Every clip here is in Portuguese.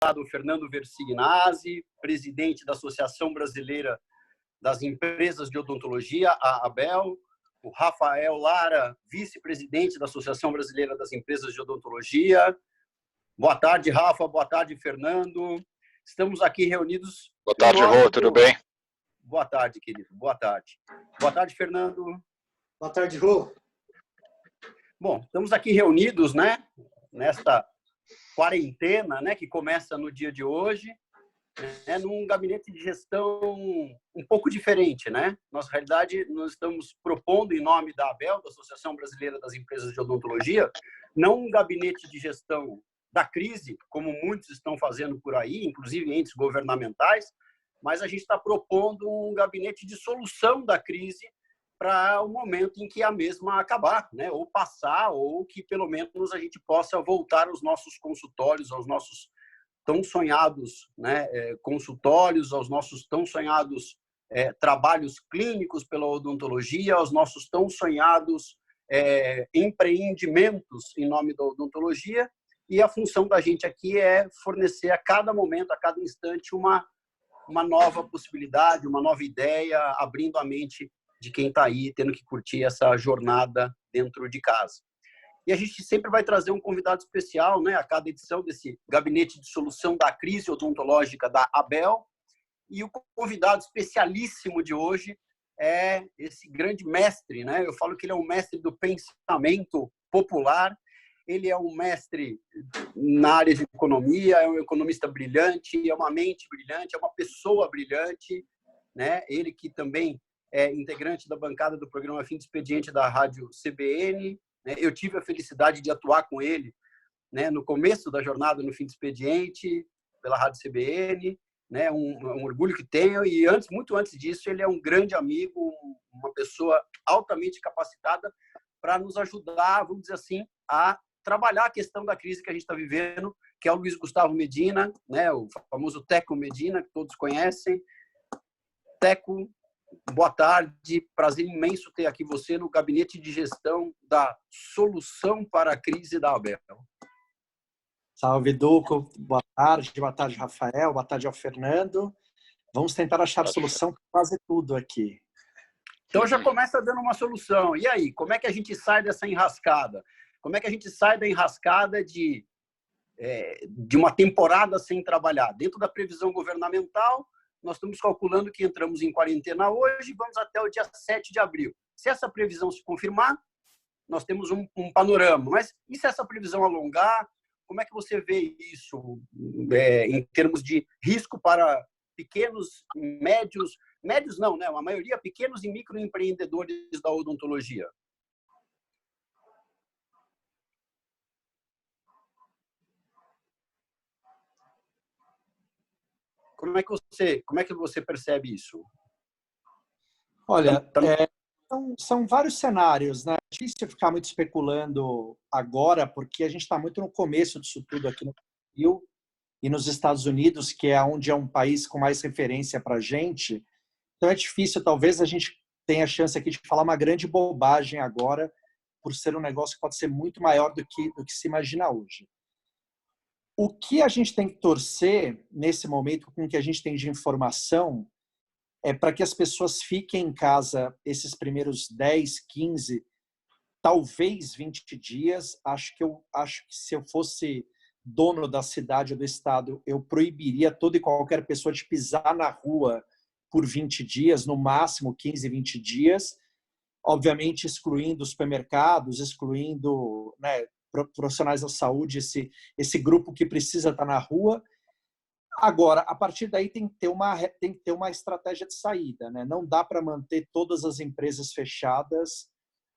convidado o Fernando Versignasi, presidente da Associação Brasileira das Empresas de Odontologia, a ABEL, o Rafael Lara, vice-presidente da Associação Brasileira das Empresas de Odontologia. Boa tarde, Rafa. Boa tarde, Fernando. Estamos aqui reunidos... Boa tarde, Rô. Tudo bem? Boa tarde, querido. Boa tarde. Boa tarde, Fernando. Boa tarde, Rô. Bom, estamos aqui reunidos, né, nesta quarentena, né, que começa no dia de hoje, né, num gabinete de gestão um pouco diferente, né? Na realidade, nós estamos propondo, em nome da ABEL, da Associação Brasileira das Empresas de Odontologia, não um gabinete de gestão da crise, como muitos estão fazendo por aí, inclusive entes governamentais, mas a gente está propondo um gabinete de solução da crise para o momento em que a mesma acabar, né? Ou passar, ou que pelo menos a gente possa voltar aos nossos consultórios, aos nossos tão sonhados, né, consultórios, aos nossos tão sonhados trabalhos clínicos pela odontologia, aos nossos tão sonhados empreendimentos em nome da odontologia. E a função da gente aqui é fornecer a cada momento, a cada instante, uma nova possibilidade, uma nova ideia, abrindo a mente de quem está aí tendo que curtir essa jornada dentro de casa. E a gente sempre vai trazer um convidado especial, né, a cada edição desse gabinete de solução da crise odontológica da ABEL. E o convidado especialíssimo de hoje é esse grande mestre, né? Eu falo que ele é um mestre do pensamento popular. Ele é um mestre na área de economia, é um economista brilhante, é uma mente brilhante, é uma pessoa brilhante, né? Ele que também é integrante da bancada do programa Fim de Expediente da Rádio CBN. Né? Eu tive a felicidade de atuar com ele, né, no começo da jornada no Fim de Expediente, pela Rádio CBN, né, um orgulho que tenho. E muito antes disso, ele é um grande amigo, uma pessoa altamente capacitada para nos ajudar, vamos dizer assim, a trabalhar a questão da crise que a gente está vivendo, que é o Luiz Gustavo Medina, né, o famoso Teco Medina, que todos conhecem. Teco, boa tarde, prazer imenso ter aqui você no gabinete de gestão da solução para a crise da ABEL. Salve, Duco. Boa tarde, Rafael, boa tarde ao Fernando. Vamos tentar achar a solução para quase tudo aqui. Então já começa dando uma solução. E aí, como é que a gente sai dessa enrascada? Como é que a gente sai da enrascada de uma temporada sem trabalhar? Dentro da previsão governamental, nós estamos calculando que entramos em quarentena hoje e vamos até o dia 7 de abril. Se essa previsão se confirmar, nós temos um panorama. Mas e se essa previsão alongar? Como é que você vê isso em termos de risco para pequenos, médios não, né? A maioria pequenos e microempreendedores da odontologia? Como é que você percebe isso? Olha, são vários cenários, né? É difícil ficar muito especulando agora, porque a gente está muito no começo disso tudo aqui no Brasil e nos Estados Unidos, que é onde é um país com mais referência para a gente. Então é difícil, talvez a gente tenha a chance aqui de falar uma grande bobagem agora, por ser um negócio que pode ser muito maior do que se imagina hoje. O que a gente tem que torcer nesse momento com o que a gente tem de informação é para que as pessoas fiquem em casa esses primeiros 10, 15, talvez 20 dias. Acho que se eu fosse dono da cidade ou do estado, eu proibiria toda e qualquer pessoa de pisar na rua por 20 dias, no máximo 15, 20 dias. Obviamente excluindo os supermercados, excluindo, né, profissionais da saúde, esse grupo que precisa estar na rua. Agora, a partir daí tem que ter uma estratégia de saída, né? Não dá para manter todas as empresas fechadas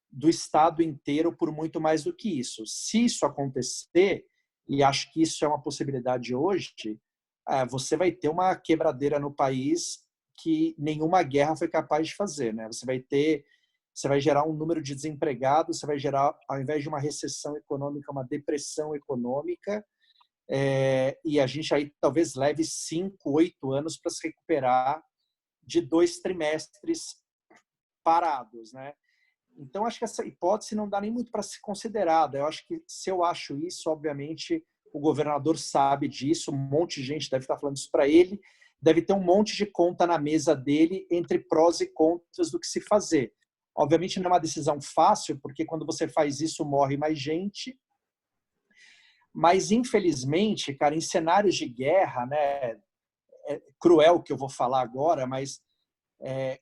do estado inteiro por muito mais do que isso. Se isso acontecer, e acho que isso é uma possibilidade hoje, você vai ter uma quebradeira no país que nenhuma guerra foi capaz de fazer, né? Você vai gerar um número de desempregados, você vai gerar, ao invés de uma recessão econômica, uma depressão econômica, e a gente aí talvez leve 5, 8 anos para se recuperar de 2 trimestres parados, né? Então, acho que essa hipótese não dá nem muito para ser considerada. Eu acho que, se eu acho isso, obviamente, o governador sabe disso, um monte de gente deve estar falando isso para ele, deve ter um monte de conta na mesa dele entre prós e contras do que se fazer. Obviamente não é uma decisão fácil, porque quando você faz isso morre mais gente, mas infelizmente, cara, em cenários de guerra, né, é cruel o que eu vou falar agora, mas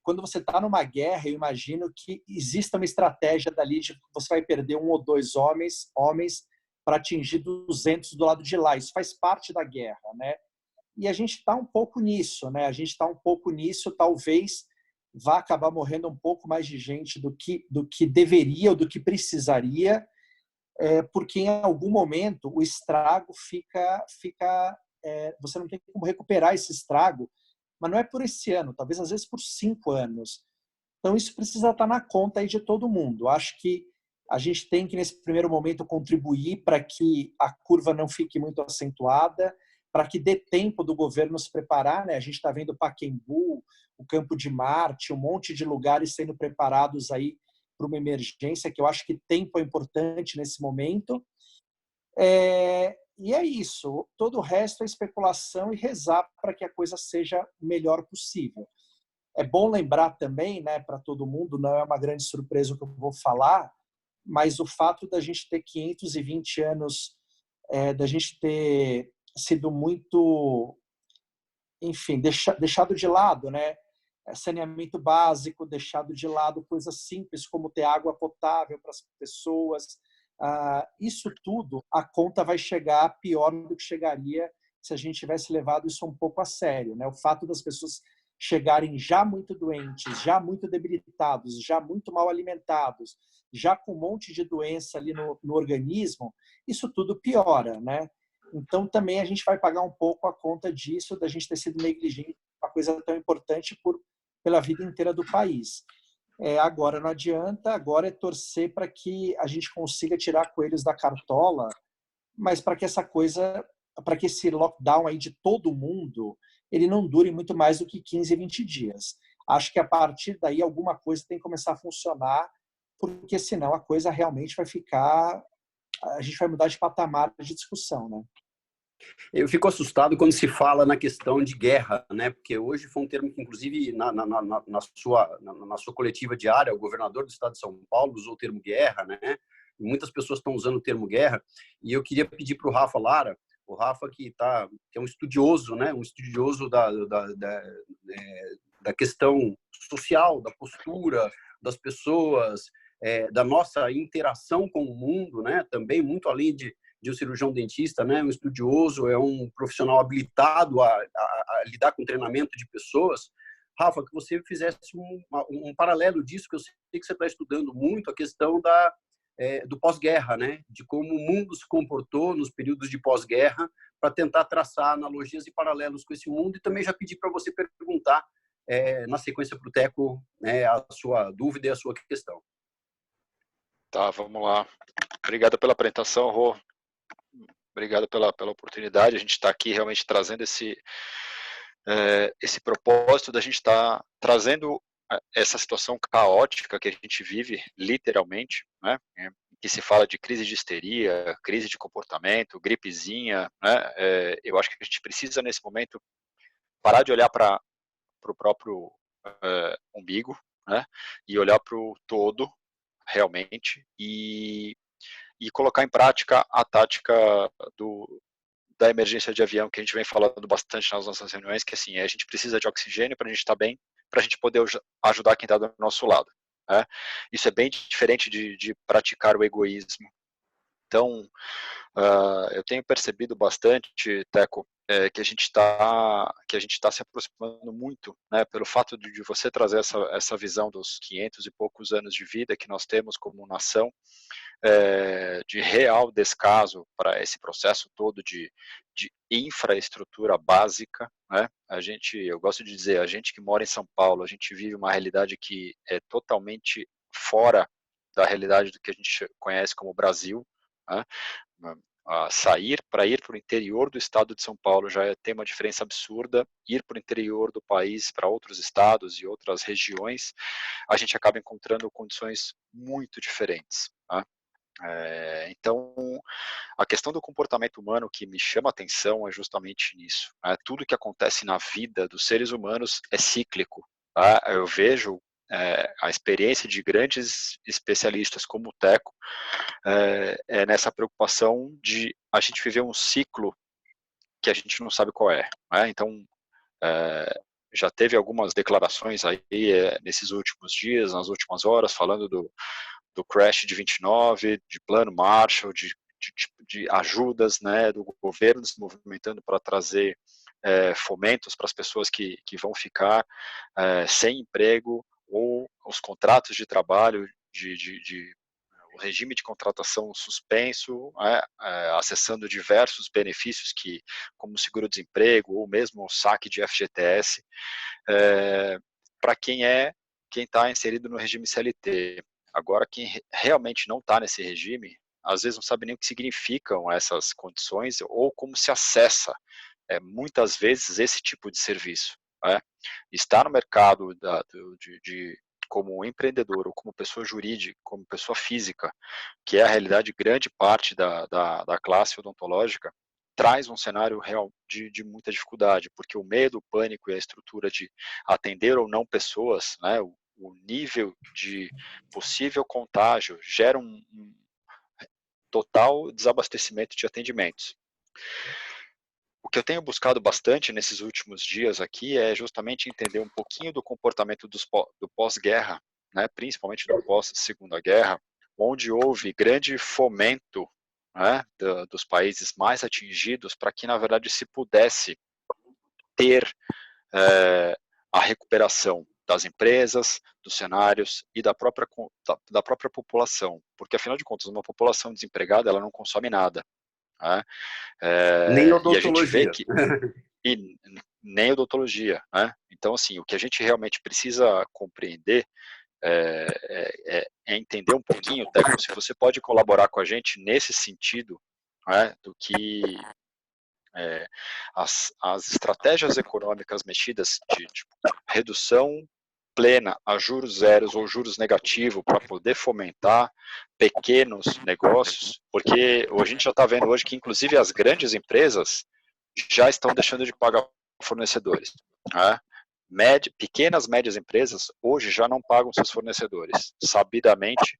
quando você está numa guerra, eu imagino que exista uma estratégia dali de você vai perder um ou dois homens para atingir 200 do lado de lá. Isso faz parte da guerra, né? E a gente está um pouco nisso, né? A gente está um pouco nisso, talvez vá acabar morrendo um pouco mais de gente do que deveria ou do que precisaria, porque em algum momento o estrago você não tem como recuperar esse estrago, mas não é por esse ano, talvez às vezes por 5 anos. Então isso precisa estar na conta aí de todo mundo. Acho que a gente tem que, nesse primeiro momento, contribuir para que a curva não fique muito acentuada, para que dê tempo do governo se preparar, né? A gente está vendo Pacaembu, o Campo de Marte, um monte de lugares sendo preparados aí para uma emergência, que eu acho que tempo é importante nesse momento. E é isso. Todo o resto é especulação e rezar para que a coisa seja o melhor possível. É bom lembrar também, né, para todo mundo, não é uma grande surpresa o que eu vou falar, mas o fato da gente ter 520 anos, da gente ter sido muito, enfim, deixado de lado, né? Saneamento básico, deixado de lado coisas simples como ter água potável para as pessoas. Isso tudo, a conta vai chegar pior do que chegaria se a gente tivesse levado isso um pouco a sério, né? O fato das pessoas chegarem já muito doentes, já muito debilitados, já muito mal alimentados, já com um monte de doença ali no organismo, isso tudo piora, né? Então, também a gente vai pagar um pouco a conta disso, da gente ter sido negligente, uma coisa tão importante pela vida inteira do país. Agora não adianta, agora é torcer para que a gente consiga tirar coelhos da cartola, mas para que para que esse lockdown aí de todo mundo, ele não dure muito mais do que 15, 20 dias. Acho que a partir daí alguma coisa tem que começar a funcionar, porque senão a coisa realmente vai ficar, a gente vai mudar de patamar de discussão, né? Eu fico assustado quando se fala na questão de guerra, né? Porque hoje foi um termo que, inclusive, na sua coletiva diária, o governador do estado de São Paulo usou o termo guerra, né? E muitas pessoas estão usando o termo guerra. E eu queria pedir para o Rafa Lara, o Rafa que é um estudioso, né? Um estudioso da questão social, da postura das pessoas, da nossa interação com o mundo, né? Também muito além de um cirurgião dentista, né, um estudioso, é um profissional habilitado a lidar com treinamento de pessoas. Rafa, que você fizesse um paralelo disso, que eu sei que você está estudando muito, a questão do pós-guerra, né, de como o mundo se comportou nos períodos de pós-guerra, para tentar traçar analogias e paralelos com esse mundo, e também já pedi para você perguntar, na sequência para o Teco, né, a sua dúvida e a sua questão. Tá, vamos lá. Obrigado pela apresentação, Rô. Obrigado pela oportunidade. A gente está aqui realmente trazendo esse propósito da gente estar trazendo essa situação caótica que a gente vive, literalmente, né? Que se fala de crise de histeria, crise de comportamento, gripezinha, né? Eu acho que a gente precisa, nesse momento, parar de olhar para o próprio umbigo, né? E olhar para o todo, realmente, e colocar em prática a tática da emergência de avião, que a gente vem falando bastante nas nossas reuniões, que assim, a gente precisa de oxigênio para a gente estar bem, para a gente poder ajudar quem está do nosso lado. Né? Isso é bem diferente de praticar o egoísmo. Então, eu tenho percebido bastante, Teco, que a gente está se aproximando muito, né, pelo fato de você trazer essa visão dos 500 e poucos anos de vida que nós temos como nação, de real descaso para esse processo todo de infraestrutura básica, né? Eu gosto de dizer, a gente que mora em São Paulo, a gente vive uma realidade que é totalmente fora da realidade do que a gente conhece como Brasil, né? Para ir para o interior do estado de São Paulo já tem uma diferença absurda, ir para o interior do país, para outros estados e outras regiões, a gente acaba encontrando condições muito diferentes. Tá? Então, a questão do comportamento humano que me chama a atenção é justamente nisso. Né? Tudo que acontece na vida dos seres humanos é cíclico. Tá? Eu vejo a experiência de grandes especialistas como o Teco nessa preocupação de a gente viver um ciclo que a gente não sabe qual é. Né? Então, já teve algumas declarações aí nesses últimos dias, nas últimas horas, falando do crash de 29, de plano Marshall, de ajudas, né, do governo se movimentando para trazer fomentos para as pessoas que vão ficar sem emprego, ou os contratos de trabalho, o regime de contratação suspenso, acessando diversos benefícios como seguro-desemprego ou mesmo o saque de FGTS, para quem está inserido no regime CLT. Agora, quem realmente não está nesse regime, às vezes não sabe nem o que significam essas condições ou como se acessa, muitas vezes, esse tipo de serviço. Está no mercado como empreendedor ou como pessoa jurídica, como pessoa física, que é a realidade de grande parte da classe odontológica, traz um cenário real de muita dificuldade, porque o medo, o pânico e a estrutura de atender ou não pessoas, né, o nível de possível contágio gera um total desabastecimento de atendimentos. O que eu tenho buscado bastante nesses últimos dias aqui é justamente entender um pouquinho do comportamento do pós-guerra, né, principalmente do pós-segunda guerra, onde houve grande fomento, né, dos países mais atingidos para que, na verdade, se pudesse ter a recuperação das empresas, dos cenários e da própria população, porque afinal de contas uma população desempregada ela não consome nada, né? Nem E a gente vê odontologia. que e nem odontologia, né? Então assim, o que a gente realmente precisa compreender é entender um pouquinho, Teco, se você pode colaborar com a gente nesse sentido, né, do que as estratégias econômicas mexidas de redução plena a juros zeros ou juros negativos para poder fomentar pequenos negócios, porque a gente já está vendo hoje que inclusive as grandes empresas já estão deixando de pagar fornecedores. Né? Pequenas, médias empresas hoje já não pagam seus fornecedores, sabidamente,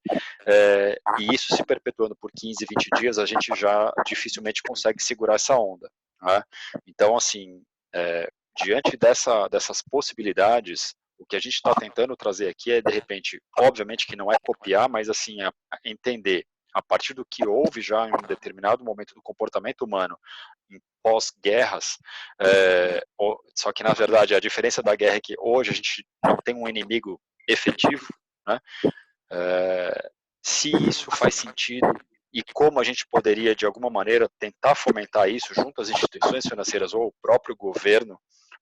e isso se perpetuando por 15, 20 dias, a gente já dificilmente consegue segurar essa onda. Né? Então, assim, diante dessas possibilidades, o que a gente está tentando trazer aqui é, de repente, obviamente que não é copiar, mas assim, entender a partir do que houve já em um determinado momento do comportamento humano em pós-guerras, só que na verdade a diferença da guerra é que hoje a gente não tem um inimigo efetivo, né? Se isso faz sentido e como a gente poderia de alguma maneira tentar fomentar isso junto às instituições financeiras ou o próprio governo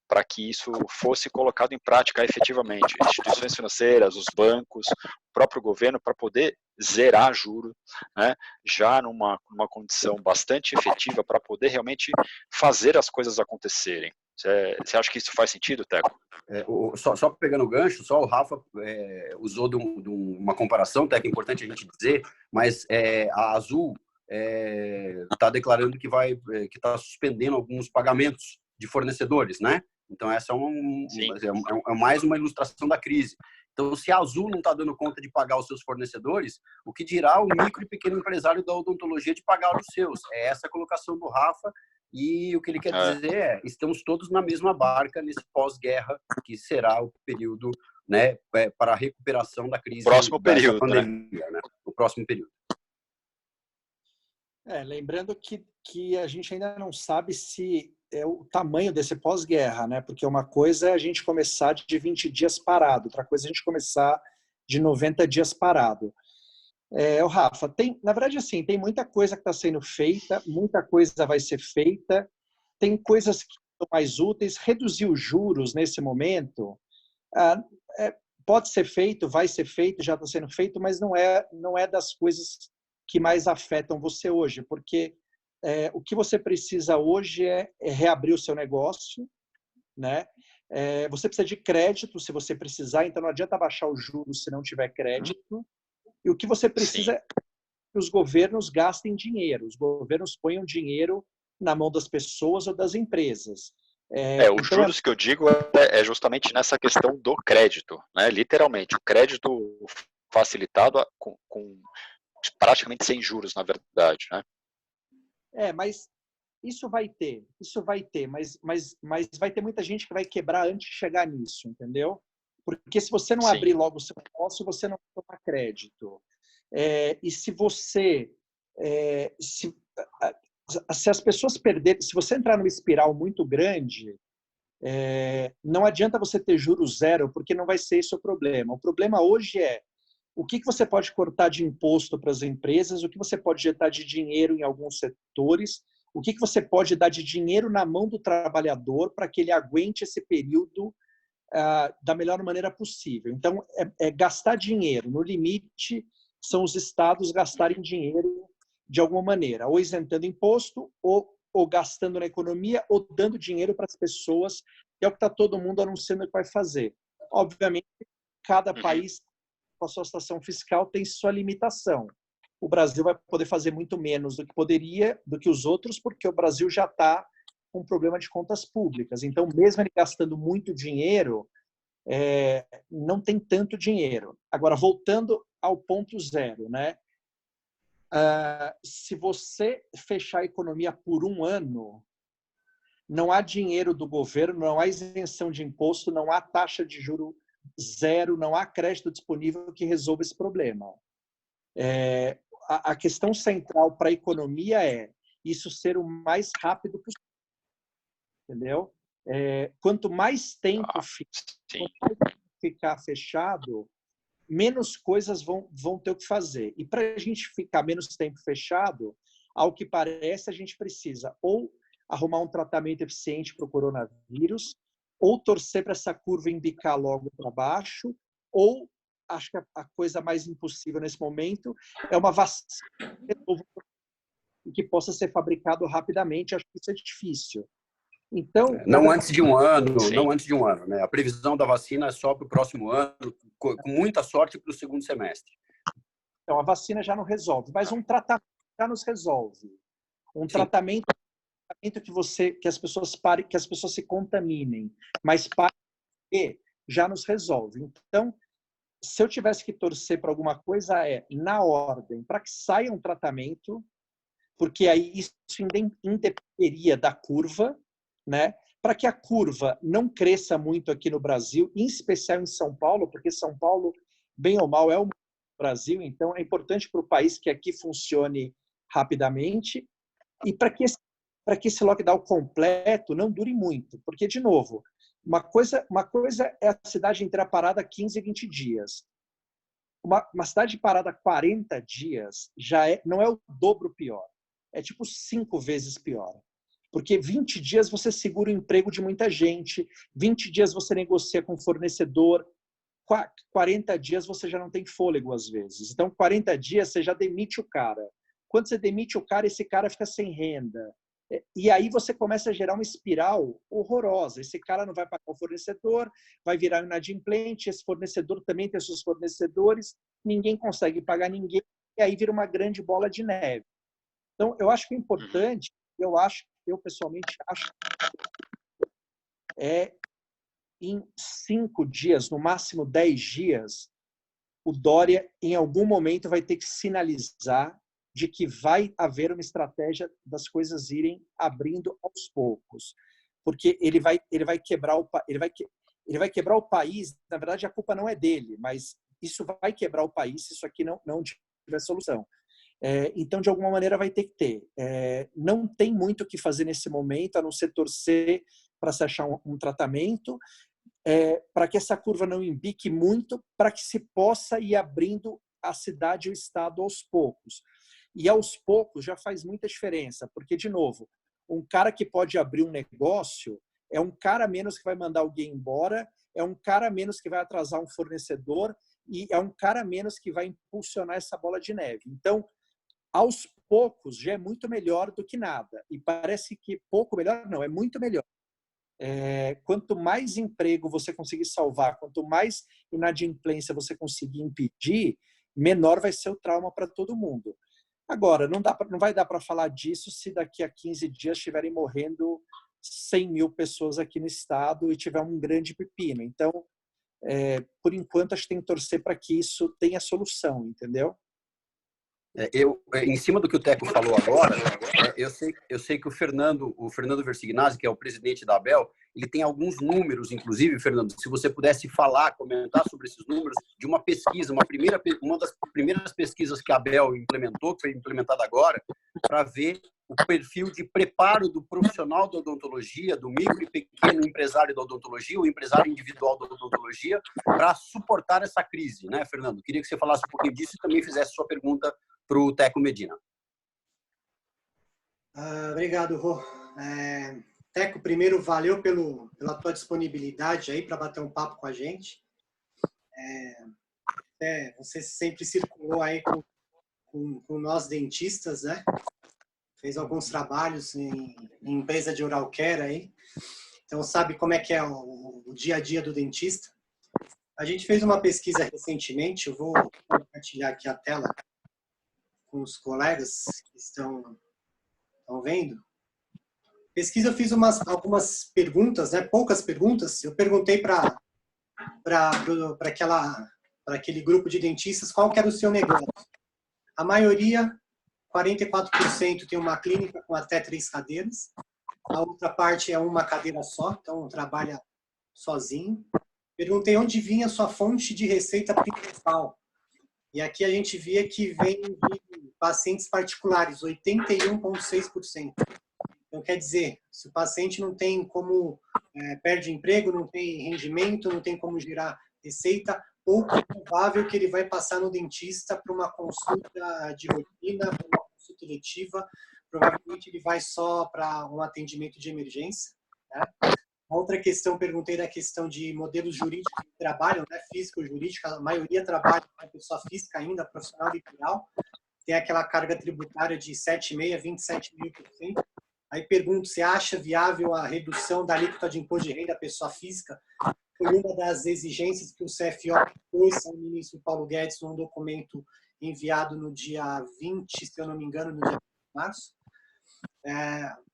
para que isso fosse colocado em prática efetivamente, instituições financeiras, os bancos, o próprio governo, para poder zerar juros, né, já numa condição bastante efetiva para poder realmente fazer as coisas acontecerem. Você acha que isso faz sentido, Teco? Só pegando o gancho, só o Rafa usou de uma comparação, até que é importante a gente dizer, mas a Azul está declarando que está suspendendo alguns pagamentos de fornecedores, né? Então essa é mais uma ilustração da crise. Então, se a Azul não está dando conta de pagar os seus fornecedores, o que dirá o micro e pequeno empresário da odontologia de pagar os seus? É essa a colocação do Rafa. E o que ele quer dizer estamos todos na mesma barca nesse pós-guerra, que será o período, né, para a recuperação da crise dessa pandemia, né? O próximo período. Lembrando que a gente ainda não sabe se é o tamanho desse pós-guerra, né? Porque uma coisa é a gente começar de 20 dias parado, outra coisa é a gente começar de 90 dias parado. Rafa, na verdade, assim, tem muita coisa que está sendo feita, muita coisa vai ser feita, tem coisas que são mais úteis. Reduzir os juros nesse momento pode ser feito, vai ser feito, já está sendo feito, mas não é das coisas que mais afetam você hoje, porque o que você precisa hoje é reabrir o seu negócio, né? Você precisa de crédito se você precisar, então não adianta baixar os juros se não tiver crédito. E o que você precisa que os governos gastem dinheiro, os governos ponham dinheiro na mão das pessoas ou das empresas. Os juros que eu digo é justamente nessa questão do crédito, né? Literalmente, o crédito facilitado com praticamente sem juros, na verdade, né? Mas isso vai ter, mas vai ter muita gente que vai quebrar antes de chegar nisso, entendeu? Porque se você não Sim. abrir logo o seu negócio, você não toma crédito. E se você... se as pessoas perderem... Se você entrar numa espiral muito grande, não adianta você ter juros zero, porque não vai ser esse o problema. O problema hoje é o que você pode cortar de imposto para as empresas, o que você pode injetar de dinheiro em alguns setores, o que você pode dar de dinheiro na mão do trabalhador para que ele aguente esse período da melhor maneira possível. Então, gastar dinheiro. No limite, são os estados gastarem dinheiro de alguma maneira, ou isentando imposto, ou gastando na economia, ou dando dinheiro para as pessoas, que é o que está todo mundo anunciando que vai fazer. Obviamente, cada país, com a sua situação fiscal, tem sua limitação. O Brasil vai poder fazer muito menos do que poderia, do que os outros, porque o Brasil já está com um problema de contas públicas. Então, mesmo ele gastando muito dinheiro, não tem tanto dinheiro. Agora, voltando ao ponto zero, né? Se você fechar a economia por um ano, não há dinheiro do governo, não há isenção de imposto, não há taxa de juro zero, não há crédito disponível que resolva esse problema. A questão central para a economia é isso ser o mais rápido possível. Entendeu? Quanto mais tempo ficar fechado, menos coisas vão ter o que fazer. E para a gente ficar menos tempo fechado, ao que parece, a gente precisa ou arrumar um tratamento eficiente para o coronavírus, ou torcer para essa curva embicar logo para baixo, ou, acho que a coisa mais impossível nesse momento é uma vacina que possa ser fabricado rapidamente. Acho que isso é difícil. Então, não antes de um ano, né? A previsão da vacina é só para o próximo ano, com muita sorte para o segundo semestre. Então, a vacina já não resolve, mas um tratamento já nos resolve. Um tratamento que as pessoas parem, que as pessoas se contaminem, mas já nos resolve. Então, se eu tivesse que torcer para alguma coisa, na ordem, para que saia um tratamento, porque aí isso independeria da curva, né? Para que a curva não cresça muito aqui no Brasil, em especial em São Paulo, porque São Paulo, bem ou mal, é o Brasil, então é importante para o país que aqui funcione rapidamente e para que esse lockdown completo não dure muito, porque, de novo, uma coisa é a cidade inteira parada 15, 20 dias. Uma cidade parada 40 dias não é o dobro pior, é tipo 5 vezes pior. Porque 20 dias você segura o emprego de muita gente, 20 dias você negocia com o fornecedor, 40 dias você já não tem fôlego às vezes. Então, 40 dias você já demite o cara. Quando você demite o cara, esse cara fica sem renda. E aí você começa a gerar uma espiral horrorosa. Esse cara não vai pagar o fornecedor, vai virar inadimplente, esse fornecedor também tem seus fornecedores, ninguém consegue pagar ninguém, e aí vira uma grande bola de neve. Então, eu acho que é importante, eu pessoalmente acho em 5 dias, no máximo 10 dias, o Dória, em algum momento, vai ter que sinalizar de que vai haver uma estratégia das coisas irem abrindo aos poucos. Porque ele vai quebrar ele vai quebrar o país. Na verdade, a culpa não é dele, mas isso vai quebrar o país se isso aqui não tiver solução. Então, de alguma maneira, vai ter que ter. Não tem muito o que fazer nesse momento, a não ser torcer para se achar um tratamento, para que essa curva não embique muito, para que se possa ir abrindo a cidade e o estado aos poucos. E aos poucos já faz muita diferença, porque, de novo, um cara que pode abrir um negócio é um cara menos que vai mandar alguém embora, é um cara menos que vai atrasar um fornecedor e é um cara menos que vai impulsionar essa bola de neve. Então, aos poucos, já é muito melhor do que nada. E parece que pouco melhor, não, é muito melhor. Quanto mais emprego você conseguir salvar, quanto mais inadimplência você conseguir impedir, menor vai ser o trauma para todo mundo. Agora, não vai dar para falar disso se daqui a 15 dias estiverem morrendo 100 mil pessoas aqui no estado e tiver um grande pepino. Então, por enquanto, acho que tem que torcer para que isso tenha solução, entendeu? Em cima do que o Teco falou agora, eu sei que o Fernando Versignazzi, que é o presidente da Abel, ele tem alguns números, inclusive, Fernando, se você pudesse comentar sobre esses números de uma pesquisa, uma das primeiras pesquisas que a Abel implementou, que foi implementada agora, para ver o perfil de preparo do profissional da odontologia, do micro e pequeno empresário da odontologia, o empresário individual da odontologia, para suportar essa crise, né, Fernando? Queria que você falasse um pouquinho disso e também fizesse sua pergunta para o Teco Medina. Obrigado, Rô. Teco, primeiro, valeu pela tua disponibilidade aí para bater um papo com a gente. Você sempre circulou aí com nós dentistas, né? Fez alguns trabalhos em empresa de oral care aí. Então, sabe como é que é o dia a dia do dentista. A gente fez uma pesquisa recentemente, eu vou compartilhar aqui a tela com os colegas que estão vendo. Pesquisa, eu fiz algumas perguntas, né? Poucas perguntas. Eu perguntei para aquele grupo de dentistas qual que era o seu negócio. A maioria, 44%, tem uma clínica com até 3 cadeiras. A outra parte é uma cadeira só, então trabalha sozinho. Perguntei onde vinha a sua fonte de receita principal. E aqui a gente via que vem de pacientes particulares, 81,6%. Então, quer dizer, se o paciente não tem como, perde emprego, não tem rendimento, não tem como gerar receita, pouco provável que ele vai passar no dentista para uma consulta de rotina, para uma consulta eletiva, provavelmente ele vai só para um atendimento de emergência, né? Outra questão, perguntei da questão de modelos jurídicos que trabalham, né, físico-jurídica, a maioria trabalha com pessoa física ainda, profissional liberal, tem aquela carga tributária de 7,5% a 27,5%. Aí pergunto, você acha viável a redução da alíquota de imposto de renda da pessoa física? Foi uma das exigências que o CFO pôs ao ministro Paulo Guedes num documento enviado no dia 20, se eu não me engano, no dia 20 de março.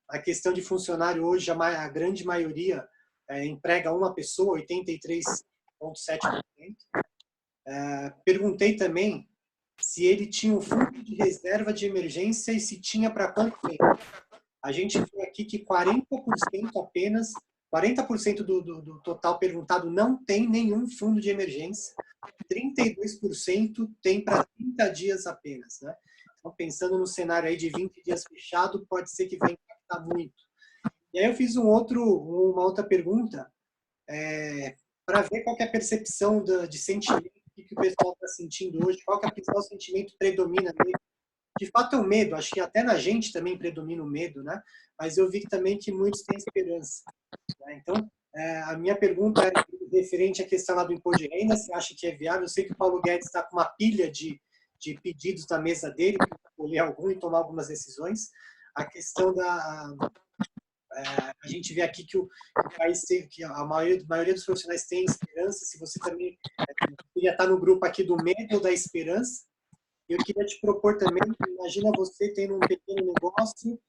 A questão de funcionário hoje, a grande maioria emprega uma pessoa, 83,7%. Perguntei também se ele tinha um fundo de reserva de emergência e se tinha para quanto tempo. A gente vê aqui que 40% apenas, 40% do total perguntado não tem nenhum fundo de emergência, 32% tem para 30 dias apenas, né? Então, pensando no cenário aí de 20 dias fechado, pode ser que vai impactar muito. E aí eu fiz uma outra pergunta para ver qual que é a percepção de sentimento que o pessoal está sentindo hoje, qual que é o principal sentimento que predomina nele. De fato é o medo, acho que até na gente também predomina o medo, né? Mas eu vi também que muitos têm esperança, né? Então, a minha pergunta é referente à questão lá do imposto de renda, você acha que é viável? Eu sei que o Paulo Guedes está com uma pilha de pedidos na mesa dele, para escolher algum e tomar algumas decisões. A questão a gente vê aqui que o país tem, que a maioria dos profissionais tem esperança. Se você também queria estar no grupo aqui do medo ou da esperança, eu queria te propor também, imagina você tendo um pequeno negócio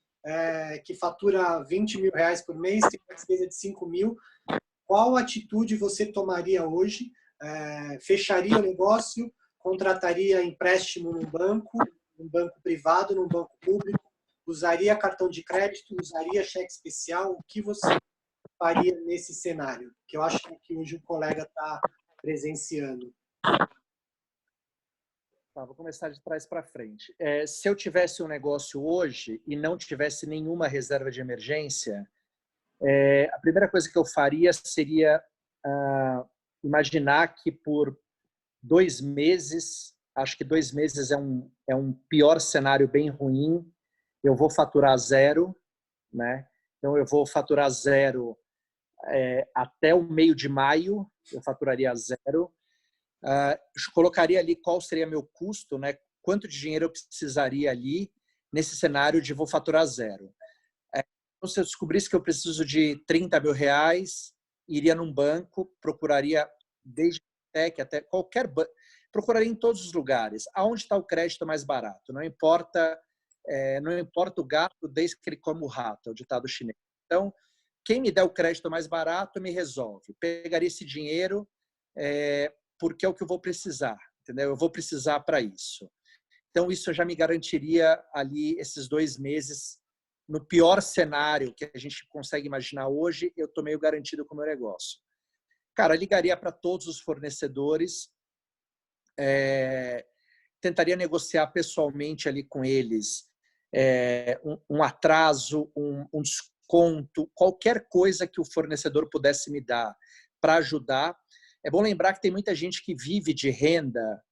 que fatura 20 mil reais por mês, tem uma despesa de 5 mil, qual atitude você tomaria hoje? Fecharia o negócio, contrataria empréstimo num banco privado, num banco público, usaria cartão de crédito, usaria cheque especial, o que você faria nesse cenário? Que eu acho que hoje o colega está presenciando. Vou começar de trás para frente. Se eu tivesse um negócio hoje e não tivesse nenhuma reserva de emergência, a primeira coisa que eu faria seria imaginar que por 2 meses, acho que 2 meses é um pior cenário bem ruim, eu vou faturar 0, né? Então eu vou faturar 0 até o meio de maio, eu faturaria 0. Colocaria ali qual seria meu custo, né? Quanto de dinheiro eu precisaria ali nesse cenário de vou faturar 0. Então, se eu descobrisse que eu preciso de 30 mil reais, iria num banco, procuraria desde até qualquer banco. procuraria em todos os lugares. Aonde está o crédito mais barato? Não importa o gato desde que ele come o rato, é o ditado chinês. Então, quem me der o crédito mais barato me resolve. Pegaria esse dinheiro porque é o que eu vou precisar, entendeu? Eu vou precisar para isso. Então, isso já me garantiria ali esses 2 meses. No pior cenário que a gente consegue imaginar hoje, eu estou meio garantido com o meu negócio. Cara, ligaria para todos os fornecedores, tentaria negociar pessoalmente ali com eles um atraso, um desconto, qualquer coisa que o fornecedor pudesse me dar para ajudar. É bom lembrar que tem muita gente que vive de renda,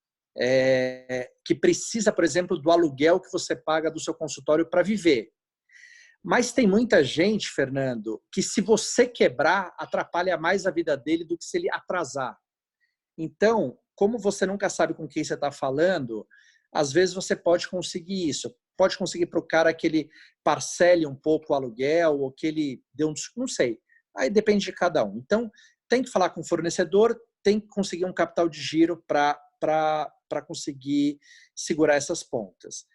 que precisa, por exemplo, do aluguel que você paga do seu consultório para viver. Mas tem muita gente, Fernando, que se você quebrar, atrapalha mais a vida dele do que se ele atrasar. Então, como você nunca sabe com quem você está falando, às vezes você pode conseguir isso. Pode conseguir para o cara que ele parcele um pouco o aluguel, ou que ele dê não sei. Aí depende de cada um. Então, tem que falar com o fornecedor, tem que conseguir um capital de giro para conseguir segurar essas pontas.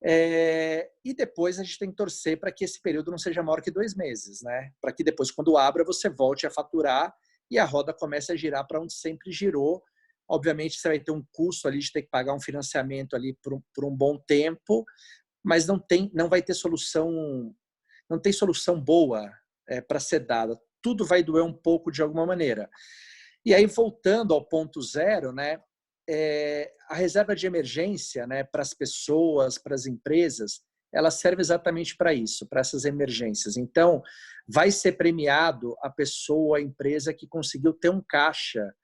E depois a gente tem que torcer para que esse período não seja maior que 2 meses, né? Para que depois, quando abra, você volte a faturar e a roda comece a girar para onde sempre girou. Obviamente, você vai ter um custo ali de ter que pagar um financiamento ali por um bom tempo, mas não vai ter solução, não tem solução boa para ser dada. Tudo vai doer um pouco de alguma maneira. E aí, voltando ao ponto zero, né? A reserva de emergência, né, para as pessoas, para as empresas, ela serve exatamente para isso, para essas emergências. Então, vai ser premiado a pessoa, a empresa que conseguiu ter um caixa,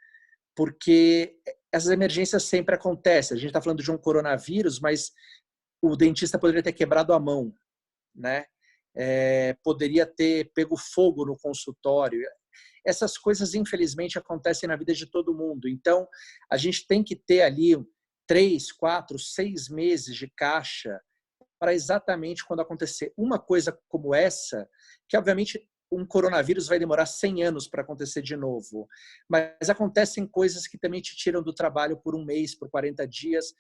porque essas emergências sempre acontecem. A gente está falando de um coronavírus, mas o dentista poderia ter quebrado a mão, né? Poderia ter pego fogo no consultório. Essas coisas, infelizmente, acontecem na vida de todo mundo. Então, a gente tem que ter ali 3, 4, 6 meses de caixa para exatamente quando acontecer uma coisa como essa, que obviamente um coronavírus vai demorar 100 anos para acontecer de novo, mas acontecem coisas que também te tiram do trabalho por 1 mês, por 40 dias.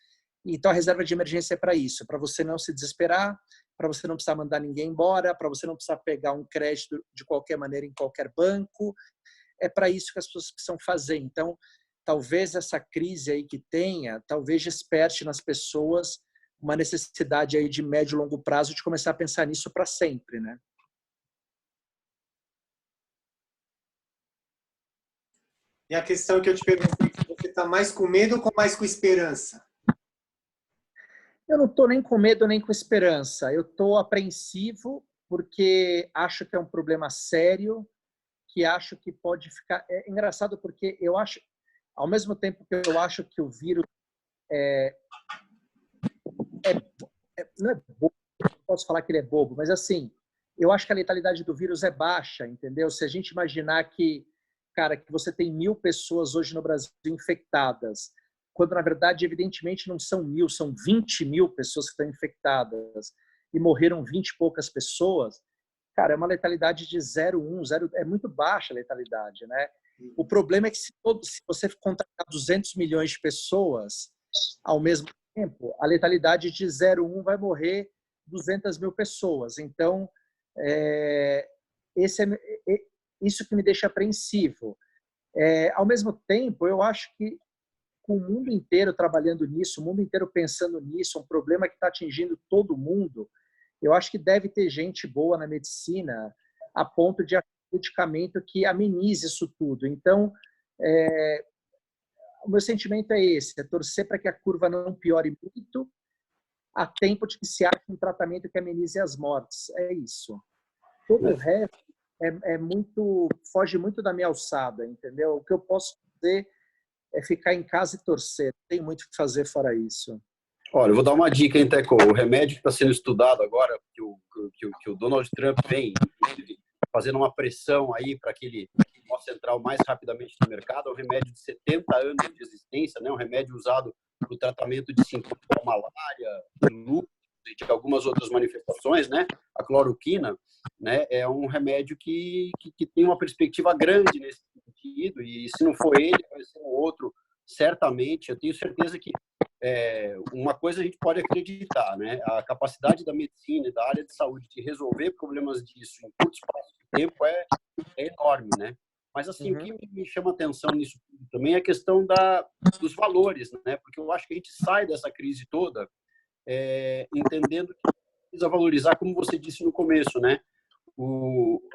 Então, a reserva de emergência é para isso, para você não se desesperar, para você não precisar mandar ninguém embora, para você não precisar pegar um crédito de qualquer maneira em qualquer banco. É para isso que as pessoas precisam fazer. Então, talvez essa crise aí que tenha, talvez desperte nas pessoas uma necessidade aí de médio e longo prazo de começar a pensar nisso para sempre, né? E a questão que eu te perguntei, você está mais com medo ou mais com esperança? Eu não estou nem com medo nem com esperança. Eu estou apreensivo porque acho que é um problema sério, que acho que pode ficar... É engraçado porque eu acho, ao mesmo tempo que eu acho que o vírus não é bobo, não posso falar que ele é bobo, mas assim, eu acho que a letalidade do vírus é baixa, entendeu? Se a gente imaginar que, cara, que você tem 1.000 pessoas hoje no Brasil infectadas, quando na verdade, evidentemente, não são 1.000, são 20.000 pessoas que estão infectadas e morreram 20 e poucas pessoas, cara, é uma letalidade de 0,1, é muito baixa a letalidade, né? O problema é que se você contactar 200 milhões de pessoas ao mesmo tempo, a letalidade de 0,1 vai morrer 200 mil pessoas. Então, isso que me deixa apreensivo. Ao mesmo tempo, eu acho que com o mundo inteiro trabalhando nisso, o mundo inteiro pensando nisso, um problema que está atingindo todo mundo, eu acho que deve ter gente boa na medicina a ponto de achar um medicamento que amenize isso tudo. Então, o meu sentimento é esse, é torcer para que a curva não piore muito a tempo de que se ache um tratamento que amenize as mortes. É isso. Todo o resto foge muito da minha alçada, entendeu? O que eu posso fazer é ficar em casa e torcer. Não tem muito o que fazer fora isso. Olha, eu vou dar uma dica, hein, Teco? O remédio que está sendo estudado agora, que o Donald Trump vem, inclusive, fazendo uma pressão aí para que ele possa entrar o mais rapidamente no mercado, é um remédio de 70 anos de existência, né? Um remédio usado para o tratamento de sintomas da malária, do lúpus e de algumas outras manifestações, né? A cloroquina, né? É um remédio que tem uma perspectiva grande nesse sentido, e se não for ele, vai ser um outro certamente, eu tenho certeza que uma coisa a gente pode acreditar, né? A capacidade da medicina e da área de saúde de resolver problemas disso em curto espaço de tempo é enorme, né? Mas, assim, o que me chama atenção nisso também é a questão dos valores, né? Porque eu acho que a gente sai dessa crise toda entendendo que precisa valorizar, como você disse no começo, né?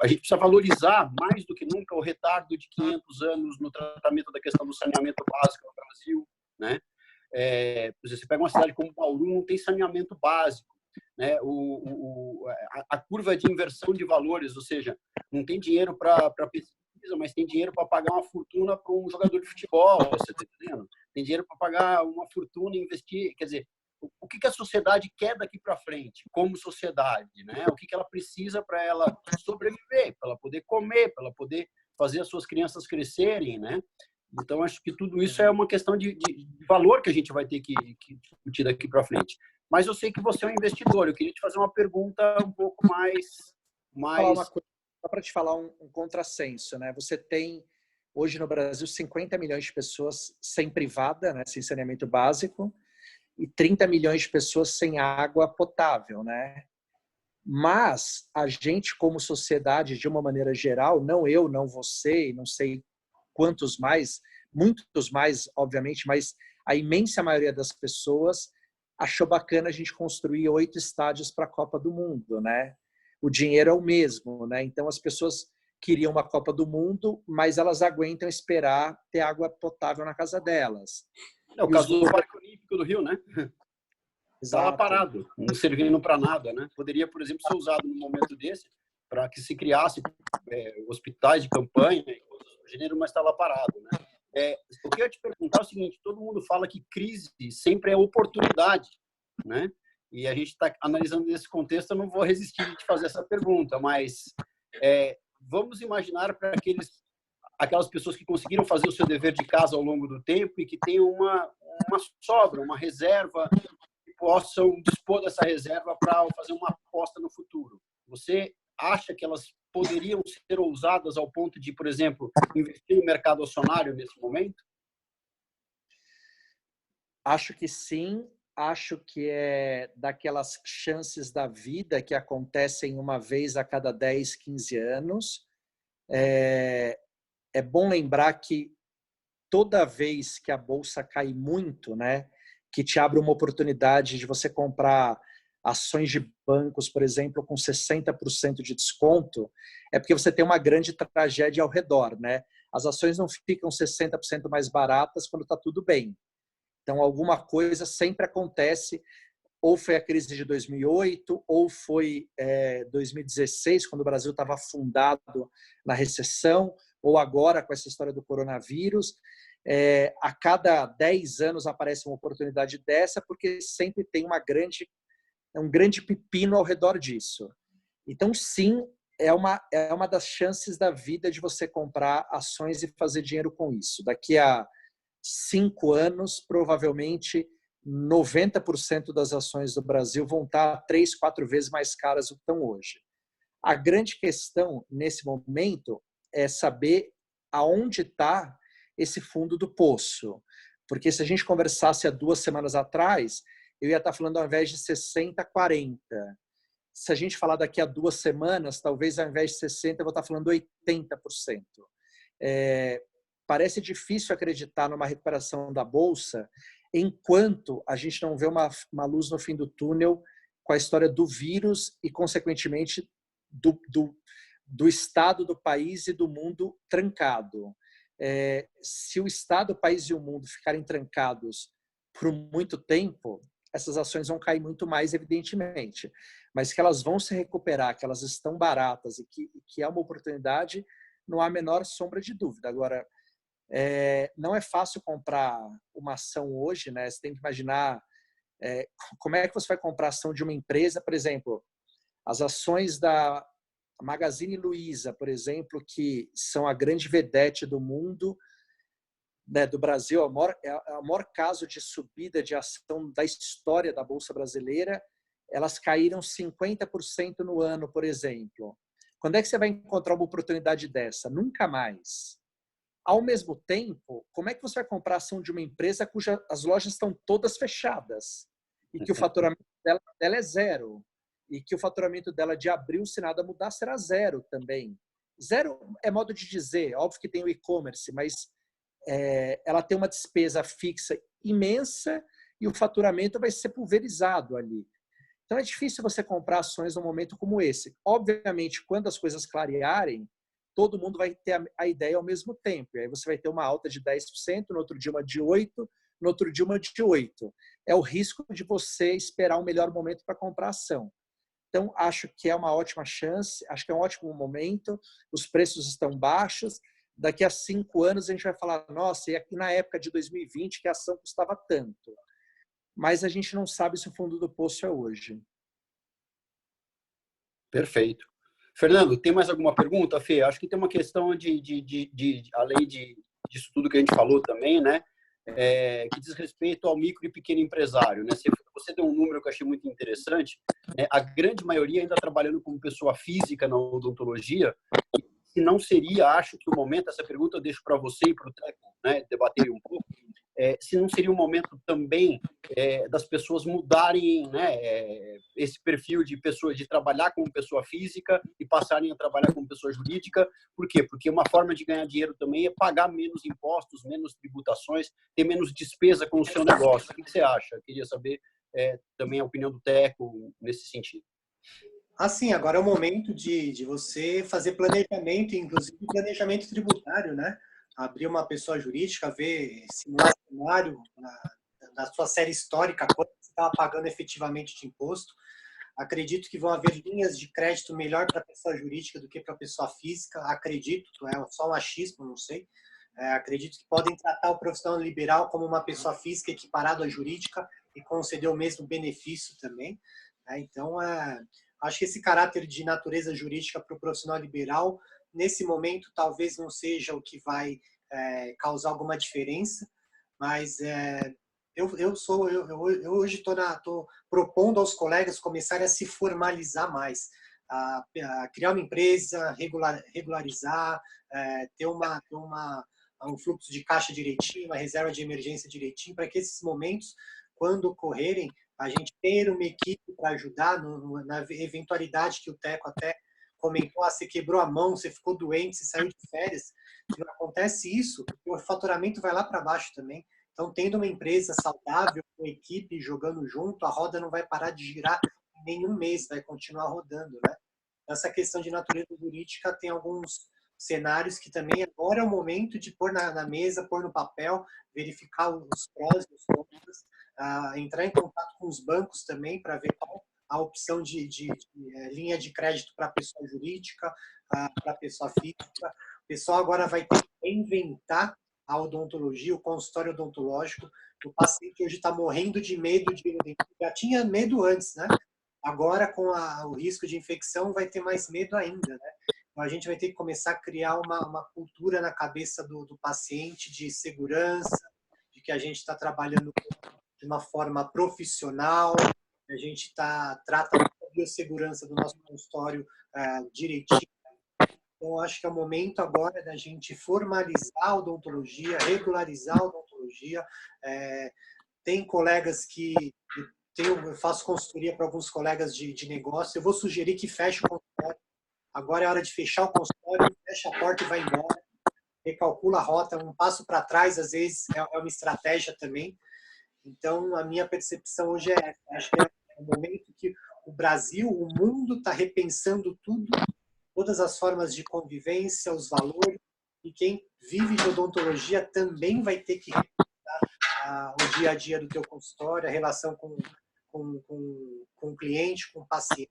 A gente precisa valorizar mais do que nunca o retardo de 500 anos no tratamento da questão do saneamento básico no Brasil, né? Você pega uma cidade como Bauru, não tem saneamento básico, né? A curva de inversão de valores, ou seja, não tem dinheiro para pesquisa, mas tem dinheiro para pagar uma fortuna para um jogador de futebol, você está entendendo? Tem dinheiro para pagar uma fortuna e investir, quer dizer, o que a sociedade quer daqui para frente, como sociedade, né? O que ela precisa para ela sobreviver, para ela poder comer, para ela poder fazer as suas crianças crescerem, né? Então, acho que tudo isso é uma questão de valor que a gente vai ter que discutir daqui para frente. Mas eu sei que você é um investidor. Eu queria te fazer uma pergunta um pouco mais... Falar uma coisa, só para te falar um contrassenso, né? Você tem, hoje no Brasil, 50 milhões de pessoas sem privada, né? Sem saneamento básico, e 30 milhões de pessoas sem água potável, né? Mas a gente, como sociedade, de uma maneira geral, não eu, não você, não sei quantos mais, muitos mais, obviamente, mas a imensa maioria das pessoas achou bacana a gente construir 8 estádios para a Copa do Mundo, né? O dinheiro é o mesmo, né? Então as pessoas queriam uma Copa do Mundo, mas elas aguentam esperar ter água potável na casa delas. É o caso do Parque Olímpico do Rio, né? Está lá parado, não servindo para nada, né? Poderia, por exemplo, ser usado num momento desse para que se criasse hospitais de campanha e coisas do gênero, mas está lá parado, né? Eu queria te perguntar o seguinte: todo mundo fala que crise sempre é oportunidade, né? E a gente está analisando nesse contexto, eu não vou resistir de te fazer essa pergunta, mas vamos imaginar para aquelas pessoas que conseguiram fazer o seu dever de casa ao longo do tempo e que têm uma sobra, uma reserva, que possam dispor dessa reserva para fazer uma aposta no futuro. Você acha que elas poderiam ser ousadas ao ponto de, por exemplo, investir no mercado acionário nesse momento? Acho que sim. Acho que é daquelas chances da vida que acontecem uma vez a cada 10, 15 anos. É bom lembrar que toda vez que a bolsa cai muito, né, que te abre uma oportunidade de você comprar ações de bancos, por exemplo, com 60% de desconto, é porque você tem uma grande tragédia ao redor, né? As ações não ficam 60% mais baratas quando está tudo bem. Então, alguma coisa sempre acontece, ou foi a crise de 2008, ou foi 2016, quando o Brasil estava afundado na recessão, ou agora com essa história do coronavírus. A cada 10 anos aparece uma oportunidade dessa, porque sempre tem um grande pepino ao redor disso. Então, sim, é uma das chances da vida de você comprar ações e fazer dinheiro com isso. Daqui a 5 anos, provavelmente 90% das ações do Brasil vão estar 3, 4 vezes mais caras do que estão hoje. A grande questão nesse momento é saber aonde está esse fundo do poço. Porque se a gente conversasse há 2 semanas atrás, eu ia estar falando ao invés de 60, 40. Se a gente falar daqui a 2 semanas, talvez ao invés de 60, eu vou estar falando 80%. Parece difícil acreditar numa recuperação da Bolsa enquanto a gente não vê uma luz no fim do túnel com a história do vírus e, consequentemente, do estado do país e do mundo trancado. Se o estado, o país e o mundo ficarem trancados por muito tempo, essas ações vão cair muito mais, evidentemente. Mas que elas vão se recuperar, que elas estão baratas e que é uma oportunidade, não há a menor sombra de dúvida. Agora, não é fácil comprar uma ação hoje, né? Você tem que imaginar como é que você vai comprar ação de uma empresa, por exemplo, as ações da Magazine Luiza, por exemplo, que são a grande vedete do mundo, né, do Brasil, o maior caso de subida de ação da história da Bolsa Brasileira, elas caíram 50% no ano, por exemplo. Quando é que você vai encontrar uma oportunidade dessa? Nunca mais. Ao mesmo tempo, como é que você vai comprar ação de uma empresa cujas as lojas estão todas fechadas e que o faturamento dela é zero e que o faturamento dela de abril, se nada mudar, será zero também? Zero é modo de dizer, óbvio que tem o e-commerce, mas ela tem uma despesa fixa imensa e o faturamento vai ser pulverizado ali. Então é difícil você comprar ações num momento como esse. Obviamente, quando as coisas clarearem, todo mundo vai ter a ideia ao mesmo tempo. E aí você vai ter uma alta de 10%, no outro dia uma de 8%, no outro dia uma de 8%. É o risco de você esperar um melhor momento para comprar ação. Então, acho que é uma ótima chance, acho que é um ótimo momento, os preços estão baixos, daqui a 5 anos a gente vai falar, nossa, e aqui na época de 2020 que a ação custava tanto. Mas a gente não sabe se o fundo do poço é hoje. Perfeito. Fernando, tem mais alguma pergunta, Fê? Acho que tem uma questão além disso tudo que a gente falou também, né? Que diz respeito ao micro e pequeno empresário, né? Você deu um número que eu achei muito interessante, né? A grande maioria ainda trabalhando como pessoa física na odontologia, e não seria, acho que o momento, essa pergunta eu deixo para você e para o Teco, né, debater um pouco, se não seria um momento também das pessoas mudarem, né, esse perfil de pessoa, de trabalhar como pessoa física e passarem a trabalhar como pessoa jurídica. Por quê? Porque uma forma de ganhar dinheiro também é pagar menos impostos, menos tributações, ter menos despesa com o seu negócio. O que você acha? Eu queria saber também a opinião do Teco nesse sentido. Assim, agora é o momento de você fazer planejamento, inclusive planejamento tributário, né? Abrir uma pessoa jurídica, ver, simular cenário da sua série histórica, quanto você estava pagando efetivamente de imposto. Acredito que vão haver linhas de crédito melhor para a pessoa jurídica do que para a pessoa física. Acredito, é só um achismo, não sei. Acredito que podem tratar o profissional liberal como uma pessoa física equiparado à jurídica e conceder o mesmo benefício também. Então, acho que esse caráter de natureza jurídica para o profissional liberal, nesse momento, talvez não seja o que vai causar alguma diferença, mas eu hoje estou propondo aos colegas começarem a se formalizar mais, a criar uma empresa, regularizar, ter um fluxo de caixa direitinho, uma reserva de emergência direitinho, para que esses momentos, quando ocorrerem, a gente ter uma equipe para ajudar na eventualidade que o Teco até comentou, você quebrou a mão, você ficou doente, você saiu de férias. Se não acontece isso, o faturamento vai lá para baixo também. Então, tendo uma empresa saudável, uma equipe jogando junto, a roda não vai parar de girar em nenhum mês, vai continuar rodando, né? Essa questão de natureza jurídica tem alguns cenários que também agora é o momento de pôr na mesa, pôr no papel, verificar os prós e os contras, entrar em contato com os bancos também para ver qual a opção de linha de crédito para a pessoa jurídica, para a pessoa física. O pessoal agora vai ter que inventar a odontologia, o consultório odontológico. O paciente hoje está morrendo de medo de ir no dentista. Já tinha medo antes, né? Agora, com o risco de infecção, vai ter mais medo ainda, né? Então, a gente vai ter que começar a criar uma cultura na cabeça do paciente de segurança, de que a gente está trabalhando de uma forma profissional, a gente trata a biossegurança do nosso consultório direitinho. Então, acho que é o momento agora da gente formalizar a odontologia, regularizar a odontologia. Tem colegas que... Eu faço consultoria para alguns colegas de negócio. Eu vou sugerir que feche o consultório. Agora é hora de fechar o consultório, fecha a porta e vai embora. Recalcula a rota, um passo para trás, às vezes, é uma estratégia também. Então, a minha percepção hoje é essa. Acho que é o momento que o Brasil, o mundo está repensando tudo, todas as formas de convivência, os valores, e quem vive de odontologia também vai ter que repensar o dia a dia do teu consultório, a relação com o cliente, com o paciente.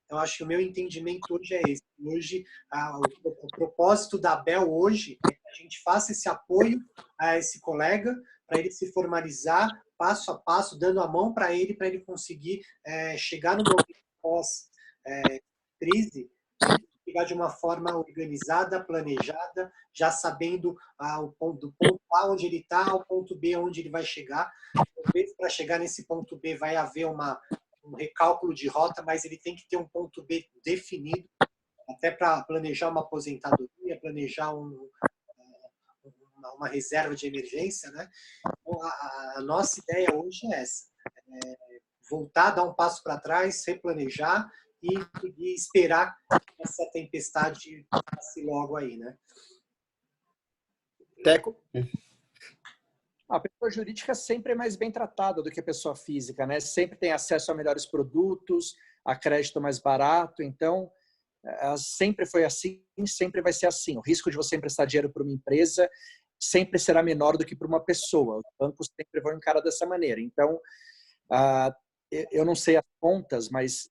Então, acho que o meu entendimento hoje é esse. Hoje, o propósito da Bel hoje é que a gente faça esse apoio a esse colega, para ele se formalizar passo a passo, dando a mão para ele conseguir chegar no momento pós-crise, chegar de uma forma organizada, planejada, já sabendo do ponto A onde ele está, ao ponto B onde ele vai chegar. Talvez para chegar nesse ponto B vai haver um recálculo de rota, mas ele tem que ter um ponto B definido, até para planejar uma aposentadoria, planejar uma reserva de emergência, né? Então, a nossa ideia hoje é essa: voltar, dar um passo para trás, replanejar e esperar essa tempestade passe logo aí, né? Teco? A pessoa jurídica sempre é mais bem tratada do que a pessoa física, né? Sempre tem acesso a melhores produtos, a crédito mais barato. Então, sempre foi assim, sempre vai ser assim. O risco de você emprestar dinheiro para uma empresa sempre será menor do que para uma pessoa. Os bancos sempre vão encarar dessa maneira. Então, eu não sei as contas, mas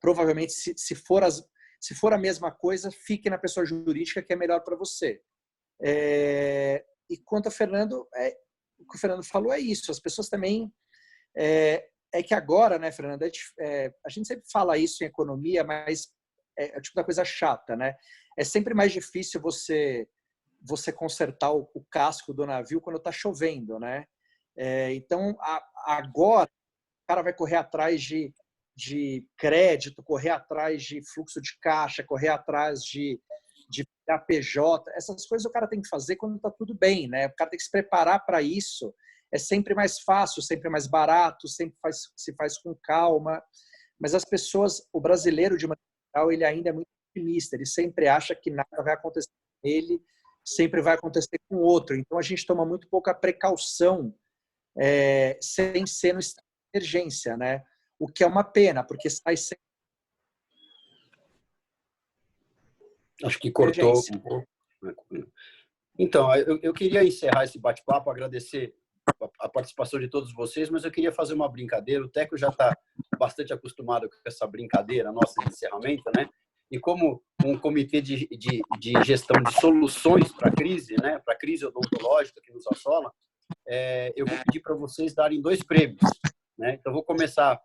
provavelmente, se for a mesma coisa, fique na pessoa jurídica, que é melhor para você. E quanto a Fernando, o que o Fernando falou é isso. As pessoas também... É que agora, né, Fernando, a gente sempre fala isso em economia, mas é o tipo da coisa chata, né? É sempre mais difícil você consertar o casco do navio quando está chovendo, né? Então, agora, o cara vai correr atrás de crédito, correr atrás de fluxo de caixa, correr atrás de PJ. Essas coisas o cara tem que fazer quando está tudo bem, né? O cara tem que se preparar para isso. É sempre mais fácil, sempre mais barato, sempre se faz com calma. Mas as pessoas, o brasileiro, de uma maneira geral, ele ainda é muito otimista. Ele sempre acha que nada vai acontecer com ele, sempre vai acontecer com o outro. Então, a gente toma muito pouca precaução sem ser no estado de emergência, né? O que é uma pena, porque sai sem Acho que cortou um pouco. Então, eu queria encerrar esse bate-papo, agradecer a participação de todos vocês, mas eu queria fazer uma brincadeira. O Teco já está bastante acostumado com essa brincadeira nossa de encerramento, né? E como um comitê de gestão de soluções para a crise, né? Para a crise odontológica que nos assola, eu vou pedir para vocês darem 2 prêmios, né? Então, vou começar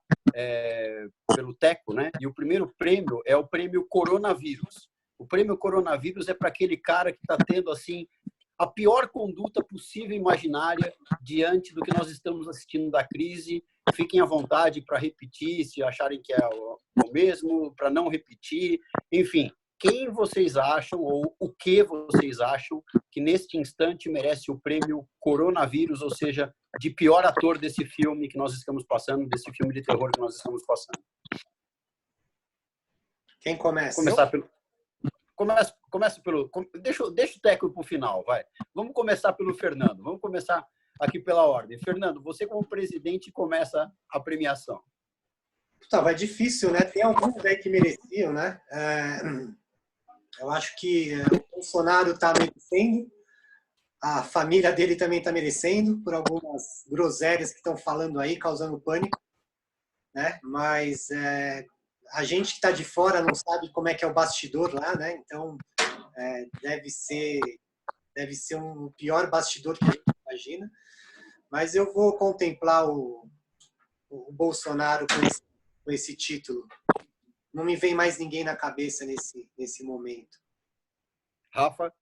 pelo Teco, né? E o primeiro prêmio é o prêmio Coronavírus. O prêmio Coronavírus é para aquele cara que está tendo, assim, a pior conduta possível e imaginária diante do que nós estamos assistindo da crise. Fiquem à vontade para repetir, se acharem que é o mesmo, para não repetir. Enfim, quem vocês acham ou o que vocês acham que neste instante merece o prêmio Coronavírus, ou seja, de pior ator desse filme que nós estamos passando, desse filme de terror que nós estamos passando? Quem começa? Começa pelo... Deixa o Teco para o final, vai. Vamos começar pelo Fernando. Vamos começar aqui pela ordem. Fernando, você como presidente começa a premiação. Vai difícil, né? Tem alguns aí que mereciam, né? Eu acho que o Bolsonaro está merecendo, a família dele também está merecendo, por algumas groselhas que estão falando aí, causando pânico, né? Mas a gente que está de fora não sabe como é que é o bastidor lá, né? Então, deve ser um pior bastidor que a gente imagina. Mas eu vou contemplar o Bolsonaro com esse título. Não me vem mais ninguém na cabeça nesse momento. Rafa?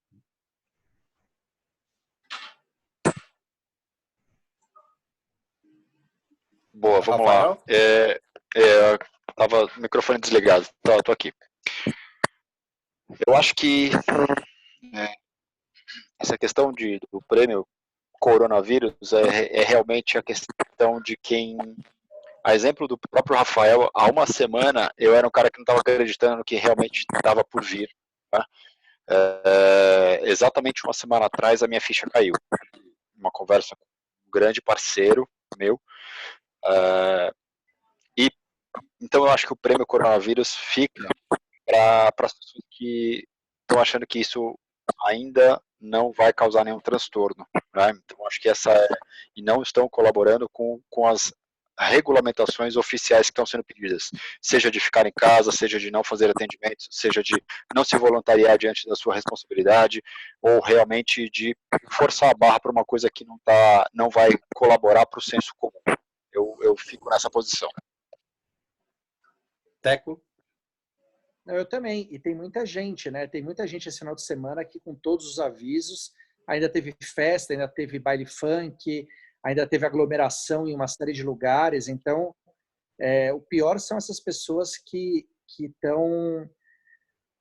Boa, vamos Rafael? lá. Tava o microfone desligado. Tô aqui. Eu acho que essa questão do prêmio coronavírus é realmente a questão de quem... A exemplo do próprio Rafael, há uma semana eu era um cara que não estava acreditando no que realmente estava por vir. Tá? Exatamente uma semana atrás a minha ficha caiu. Uma conversa com um grande parceiro meu. Então eu acho que o prêmio coronavírus fica para as pessoas que estão achando que isso ainda não vai causar nenhum transtorno. Né? Então acho que e não estão colaborando com as regulamentações oficiais que estão sendo pedidas, seja de ficar em casa, seja de não fazer atendimentos, seja de não se voluntariar diante da sua responsabilidade, ou realmente de forçar a barra para uma coisa que não vai colaborar para o senso comum. Eu fico nessa posição. Teco? Eu também. E tem muita gente, né? Tem muita gente esse final de semana aqui com todos os avisos. Ainda teve festa, ainda teve baile funk, ainda teve aglomeração em uma série de lugares. Então, o pior são essas pessoas que estão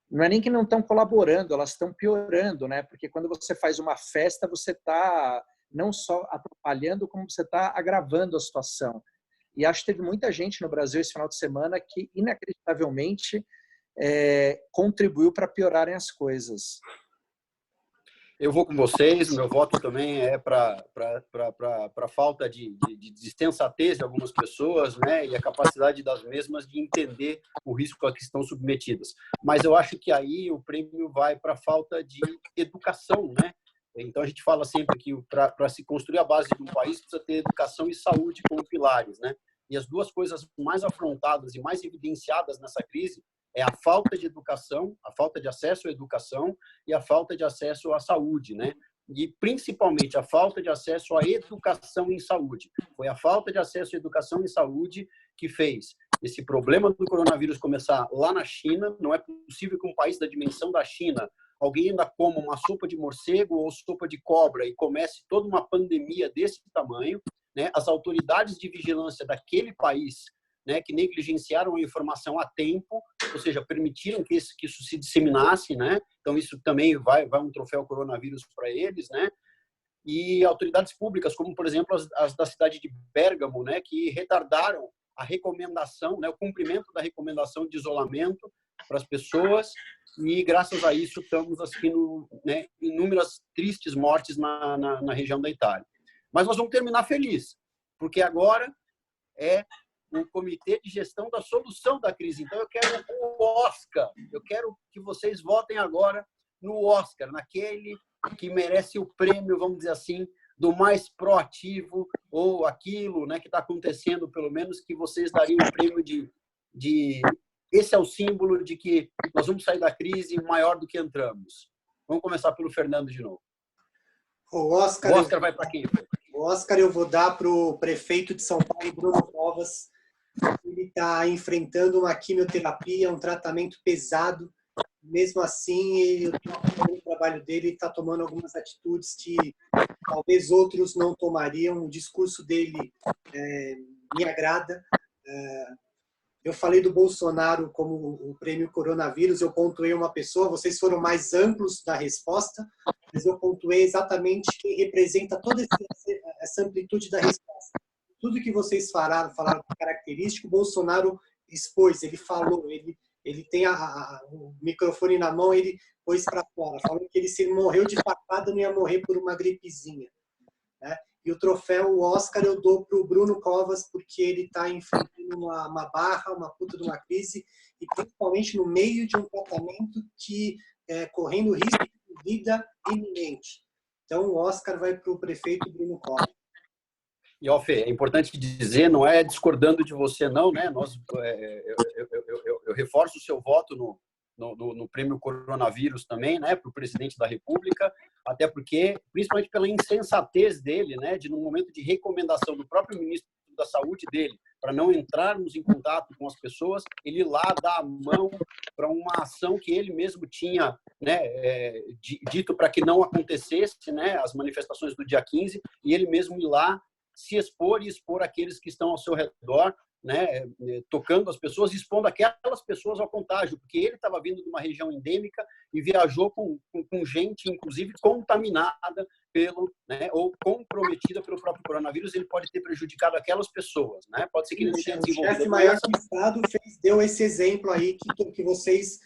não é nem que não estão colaborando, elas estão piorando, né? Porque quando você faz uma festa, você está não só atrapalhando, como você está agravando a situação. E acho que teve muita gente no Brasil esse final de semana que, inacreditavelmente, contribuiu para piorarem as coisas. Eu vou com vocês, o meu voto também é para a falta de sensatez de algumas pessoas, né, e a capacidade das mesmas de entender o risco a que estão submetidas. Mas eu acho que aí o prêmio vai para a falta de educação, né? Então a gente fala sempre que para se construir a base de um país precisa ter educação e saúde como pilares, né? E as duas coisas mais afrontadas e mais evidenciadas nessa crise é a falta de educação, a falta de acesso à educação e a falta de acesso à saúde, né? E principalmente a falta de acesso à educação em saúde. Foi a falta de acesso à educação em saúde que fez esse problema do coronavírus começar lá na China. Não é possível que um país da dimensão da China alguém ainda coma uma sopa de morcego ou sopa de cobra e comece toda uma pandemia desse tamanho, né? As autoridades de vigilância daquele país, né, que negligenciaram a informação a tempo, ou seja, permitiram que isso se disseminasse, né? Então isso também vai um troféu coronavírus para eles, né? E autoridades públicas, como por exemplo as da cidade de Bérgamo, né, que retardaram a recomendação, né, o cumprimento da recomendação de isolamento para as pessoas, e graças a isso estamos assistindo, né, inúmeras tristes mortes na região da Itália. Mas nós vamos terminar feliz, porque agora é o Comitê de Gestão da Solução da Crise. Então, eu quero o Oscar. Eu quero que vocês votem agora no Oscar, naquele que merece o prêmio, vamos dizer assim, do mais proativo, ou aquilo, né, que está acontecendo, pelo menos, que vocês dariam o prêmio de... Esse é o símbolo de que nós vamos sair da crise maior do que entramos. Vamos começar pelo Fernando de novo. O Oscar vai para quem? O Oscar eu vou dar para o prefeito de São Paulo, Bruno Covas. Ele está enfrentando uma quimioterapia, um tratamento pesado. Mesmo assim, o trabalho dele está tomando algumas atitudes que talvez outros não tomariam. O discurso dele me agrada. Eu falei do Bolsonaro como o prêmio coronavírus, eu pontuei uma pessoa, vocês foram mais amplos da resposta, mas eu pontuei exatamente quem representa toda essa amplitude da resposta. Tudo que vocês falaram de característico, o Bolsonaro expôs, ele falou, ele tem o microfone na mão, ele pôs para fora, falou que se ele morreu de facada, não ia morrer por uma gripezinha, né? E o troféu Oscar eu dou para o Bruno Covas, porque ele está enfrentando uma barra, uma puta de uma crise, e principalmente no meio de um tratamento que correndo risco de vida iminente. Então, o Oscar vai para o prefeito Bruno Covas. E, Fê, é importante dizer, não é discordando de você, não, né? Eu reforço o seu voto no prêmio coronavírus também, né, para o presidente da República, até porque, principalmente pela insensatez dele, né, de no momento de recomendação do próprio ministro da Saúde dele, para não entrarmos em contato com as pessoas, ele lá dá a mão para uma ação que ele mesmo tinha, né, dito para que não acontecesse, né, as manifestações do dia 15, e ele mesmo ir lá se expor e expor aqueles que estão ao seu redor, né, tocando as pessoas, expondo aquelas pessoas ao contágio, porque ele estava vindo de uma região endêmica e viajou com gente, inclusive, contaminada né, ou comprometida pelo próprio coronavírus. Ele pode ter prejudicado aquelas pessoas, né? Pode ser que ele não tenha desenvolvido. O chefe maior do Estado deu esse exemplo aí que vocês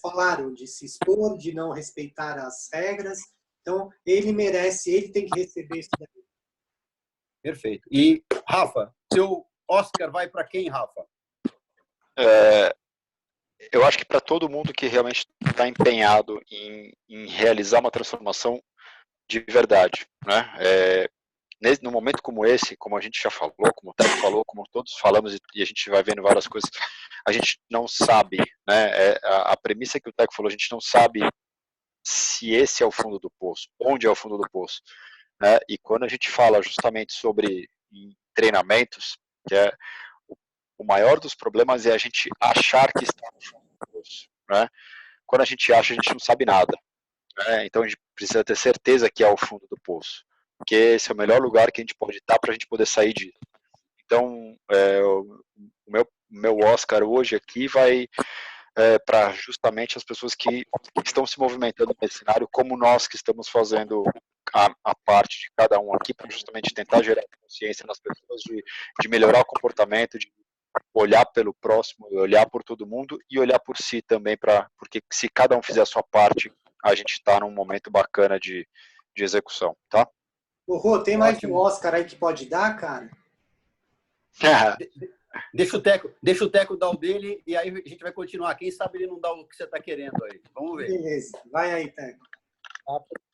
falaram, de se expor, de não respeitar as regras. Então, ele merece, ele tem que receber isso daí. Perfeito. E, Rafa, seu Oscar vai para quem, Rafa? Eu acho que para todo mundo que realmente está empenhado em realizar uma transformação de verdade, né? No momento como esse, como a gente já falou, como o Teco falou, como todos falamos, e a gente vai vendo várias coisas, a gente não sabe, né? A premissa que o Teco falou, a gente não sabe se esse é o fundo do poço, onde é o fundo do poço, né? E quando a gente fala justamente sobre treinamentos, que é o maior dos problemas é a gente achar que está no fundo do poço, né? Quando a gente acha, a gente não sabe nada, né? Então a gente precisa ter certeza que é o fundo do poço, porque esse é o melhor lugar que a gente pode estar para a gente poder sair disso. Então, o meu Oscar hoje aqui vai para justamente as pessoas que estão se movimentando nesse cenário, como nós que estamos fazendo a parte de cada um aqui, para justamente tentar gerar consciência nas pessoas de melhorar o comportamento, de olhar pelo próximo, olhar por todo mundo e olhar por si também, porque se cada um fizer a sua parte, a gente está num momento bacana de execução, tá? Ô, Rô, tem mais um Oscar aí que pode dar, cara? Deixa o Teco dar o dele e aí a gente vai continuar. Quem sabe ele não dá o que você está querendo aí. Vamos ver. Beleza. Vai aí, Teco.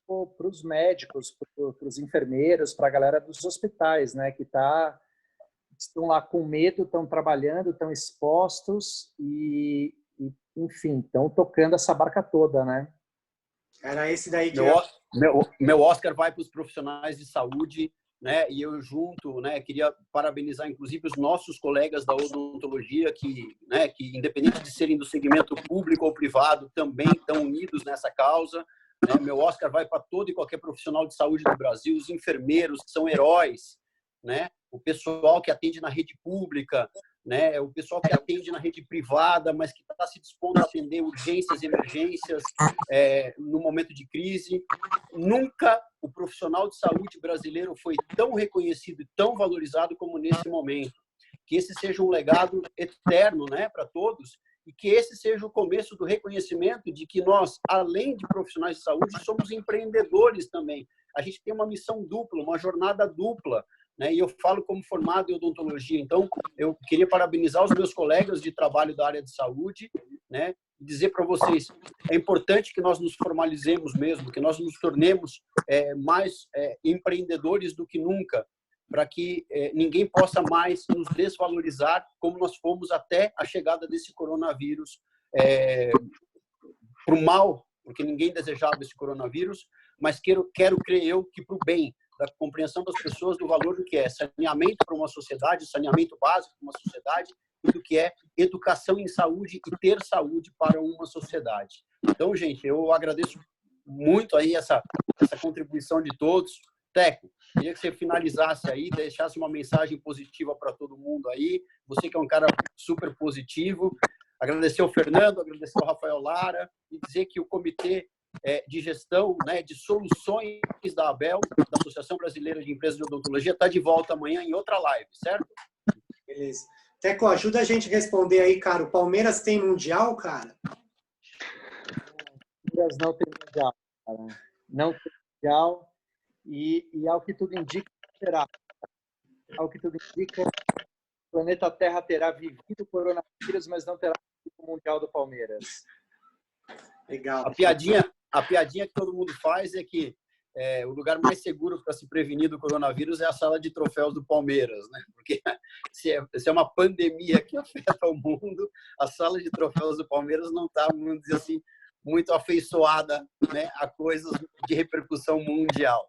Para os médicos, para os enfermeiros, para a galera dos hospitais, né, que estão lá com medo, estão trabalhando, estão expostos e enfim, estão tocando essa barca toda, né? Era esse daí que meu Oscar vai para os profissionais de saúde, né? E eu junto, né? Queria parabenizar inclusive os nossos colegas da odontologia que, né? Que independente de serem do segmento público ou privado, também estão unidos nessa causa. Né? Meu Oscar vai para todo e qualquer profissional de saúde do Brasil, os enfermeiros que são heróis, né? O pessoal que atende na rede pública, né? O pessoal que atende na rede privada, mas que está se dispondo a atender urgências e emergências no momento de crise. Nunca o profissional de saúde brasileiro foi tão reconhecido e tão valorizado como nesse momento. Que esse seja um legado eterno, né, para todos, e que esse seja o começo do reconhecimento de que nós, além de profissionais de saúde, somos empreendedores também. A gente tem uma missão dupla, uma jornada dupla, né? E eu falo como formado em odontologia. Então, eu queria parabenizar os meus colegas de trabalho da área de saúde, né? E dizer para vocês, é importante que nós nos formalizemos mesmo, que nós nos tornemos mais empreendedores do que nunca, para que ninguém possa mais nos desvalorizar como nós fomos até a chegada desse coronavírus para o mal, porque ninguém desejava esse coronavírus, mas quero crer eu que para o bem, da compreensão das pessoas do valor do que é saneamento para uma sociedade, saneamento básico para uma sociedade, e do que é educação em saúde e ter saúde para uma sociedade. Então, gente, eu agradeço muito aí essa contribuição de todos. Teco, queria que você finalizasse aí, deixasse uma mensagem positiva para todo mundo aí. Você que é um cara super positivo. Agradecer ao Fernando, agradecer ao Rafael Lara e dizer que o comitê de gestão, né, de soluções da ABEL, da Associação Brasileira de Empresas de Odontologia, está de volta amanhã em outra live, certo? Beleza. Teco, ajuda a gente a responder aí, cara. O Palmeiras tem mundial, cara? O Palmeiras não tem mundial, cara. Não tem mundial e ao que tudo indica, terá. Ao que tudo indica, o planeta Terra terá vivido o coronavírus, mas não terá vivido o mundial do Palmeiras. Legal. A piadinha que todo mundo faz é que o lugar mais seguro para se prevenir do coronavírus é a sala de troféus do Palmeiras, né? Porque se é uma pandemia que afeta o mundo, a sala de troféus do Palmeiras não está, vamos dizer assim, muito afeiçoada, né, a coisas de repercussão mundial.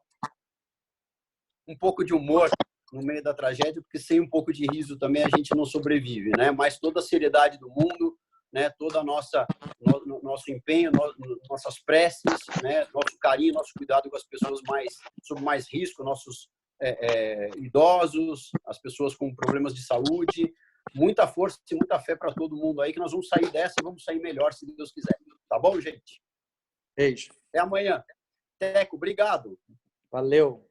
Um pouco de humor no meio da tragédia, porque sem um pouco de riso também a gente não sobrevive, né? Mas toda a seriedade do mundo, né, toda a nosso empenho, nossas preces, né, nosso carinho, nosso cuidado com as pessoas sob mais risco, nossos idosos, as pessoas com problemas de saúde. Muita força e muita fé para todo mundo aí, que nós vamos sair dessa e vamos sair melhor, se Deus quiser. Tá bom, gente? Beijo. Até amanhã. Teco, obrigado. Valeu.